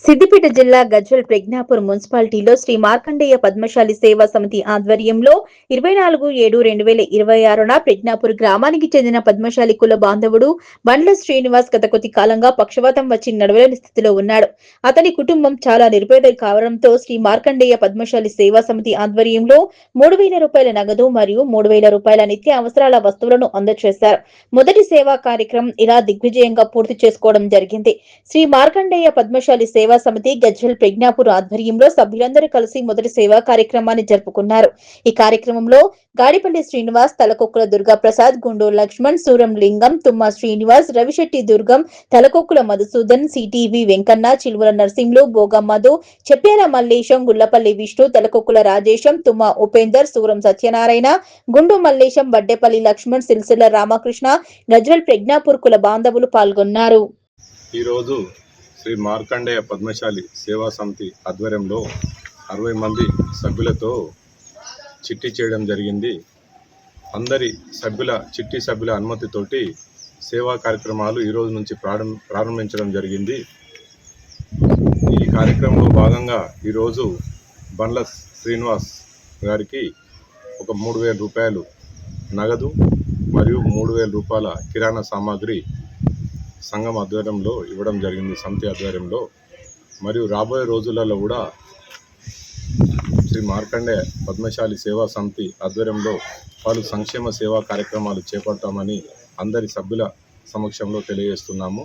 సిద్దిపేట జిల్లా గజ్వెల్ ప్రజ్ఞాపూర్ మున్సిపాలిటీలో శ్రీ మార్కండేయ పద్మశాలి సేవా సమితి ఆధ్వర్యంలో 24/7/2026న ప్రజ్ఞాపూర్ గ్రామానికి చెందిన పద్మశాలి కుల బాంధవుడు బండ్ల శ్రీనివాస్ గత కొద్ది కాలంగా పక్షవాతం వచ్చి నడవలేని స్థితిలో ఉన్నాడు. అతని కుటుంబం చాలా నిరుపేద కావడంతో శ్రీ మార్కండేయ పద్మశాలి సేవా సమితి ఆధ్వర్యంలో 3000 రూపాయల నగదు మరియు 3000 రూపాయల నిత్య అవసరాల వస్తువులను అందజేశారు. మొదటి సేవా కార్యక్రమం ఇలా దిగ్విజయంగా పూర్తి చేసుకోవడం జరిగింది. శ్రీ మార్కండేయ పద్మశాలి సేవా సమితి గజ్వెల్ ప్రజ్ఞాపూర్ ఆధ్వర్యంలో సభ్యులందరూ కలిసి మొదటి సేవా కార్యక్రమాన్ని జరుపుకున్నారు. ఈ కార్యక్రమంలో గాడిపల్లి శ్రీనివాస్, తలకొక్కుల దుర్గా ప్రసాద్, గుండూ లక్ష్మణ్, సూరం లింగం, తుమ్మా శ్రీనివాస్, రవిశెట్టి దుర్గం, తలకొక్కుల మధుసూదన్, సిటీవీ వెంకన్న, చిలువల నర్సింహులు, బోగా మధు, చెప్పేల మల్లేశం, గుల్లపల్లి విష్ణు, తలకొక్కుల రాజేశం, తుమ్మా ఉపేందర్, సూరం సత్యనారాయణ, గుండు మల్లేశం, బడ్డేపల్లి లక్ష్మణ్, సిల్సిల్ల రామకృష్ణ, గజ్వెల్ ప్రజ్ఞాపూర్ కుల బాంధవులు పాల్గొన్నారు. ఈరోజు శ్రీ మార్కండేయ పద్మశాలి సేవా సమితి ఆధ్వర్యంలో 60 మంది సభ్యులతో చిట్టి చేయడం జరిగింది. అందరి చిట్టి సభ్యుల అనుమతితోటి సేవా కార్యక్రమాలు ఈరోజు నుంచి ప్రారంభించడం జరిగింది. ఈ కార్యక్రమంలో భాగంగా ఈరోజు బండ్ల శ్రీనివాస్ గారికి ఒక 3000 రూపాయలు నగదు మరియు 3000 రూపాయల కిరాణా సామాగ్రి సంఘం ఆధ్వర్యంలో ఇవ్వడం జరిగింది, సమితి ఆధ్వర్యంలో. మరియు రాబోయే రోజులలో కూడా శ్రీ మార్కండేయ పద్మశాలి సేవా సమితి ఆధ్వర్యంలో పలు సంక్షేమ సేవా కార్యక్రమాలు చేపడతామని అందరి సభ్యుల సమక్షంలో తెలియజేస్తున్నాము.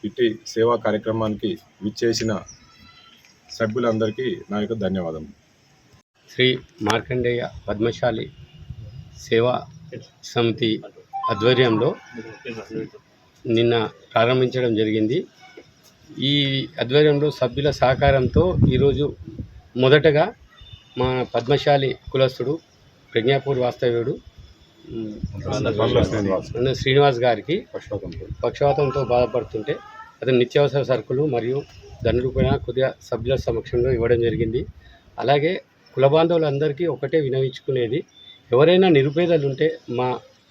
ఇట్టి సేవా కార్యక్రమానికి విచ్చేసిన సభ్యులందరికీ నా యొక్క ధన్యవాదములు. శ్రీ మార్కండేయ పద్మశాలి సేవా సమితి ఆధ్వర్యంలో నిన్న ప్రారంభించడం జరిగింది. ఈ ఆధ్వర్యంలో సభ్యుల సహకారంతో ఈరోజు మొదటగా మా పద్మశాలి కులస్తుడు ప్రజ్ఞాపూర్ వాస్తవ్యుడు శ్రీనివాస్ గారికి పక్షవాతంతో బాధపడుతుంటే అతను నిత్యావసర సరుకులు మరియు ధన రూపాయన కొద్దిగా సభ్యుల సమక్షంలో ఇవ్వడం జరిగింది. అలాగే కుల బాంధవులందరికీ ఒకటే వినవించుకునేది, ఎవరైనా నిరుపేదలు ఉంటే మా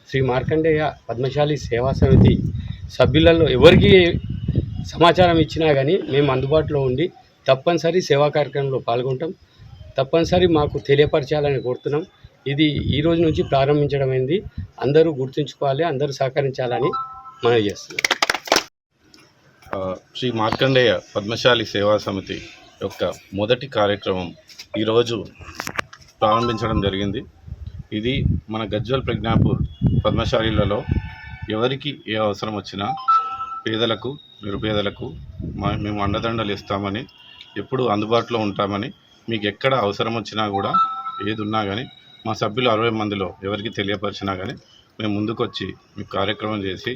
శ్రీ మార్కండేయ పద్మశాలి సేవా సమితి సభ్యులలో ఎవరికి సమాచారం ఇచ్చినా కానీ మేము అందుబాటులో ఉండి తప్పనిసరి సేవా కార్యక్రమంలో పాల్గొంటాం. తప్పనిసరి మాకు తెలియపరచాలని కోరుతున్నాం. ఇది ఈ రోజు నుంచి ప్రారంభించడమైంది. అందరూ గుర్తుంచుకోవాలి, అందరూ సహకరించాలని మనం చేస్తున్నాం. శ్రీ మార్కండేయ పద్మశాలి సేవా సమితి యొక్క మొదటి కార్యక్రమం ఈరోజు ప్రారంభించడం జరిగింది. ఇది మన గజ్వెల్ ప్రజ్ఞాపూర్ పద్మశాలిలలో ఎవరికి ఏ అవసరం వచ్చినా పేదలకు నిరుపేదలకు మేము అండదండలు ఇస్తామని, ఎప్పుడు అందుబాటులో ఉంటామని, మీకు ఎక్కడ అవసరం వచ్చినా కూడా ఏది ఉన్నా కానీ మా సభ్యులు 60 మందిలో ఎవరికి తెలియపరిచినా కానీ మేము ముందుకొచ్చి మీకు కార్యక్రమం చేసి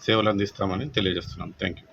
సేవలు అందిస్తామని తెలియజేస్తున్నాం. Thank you.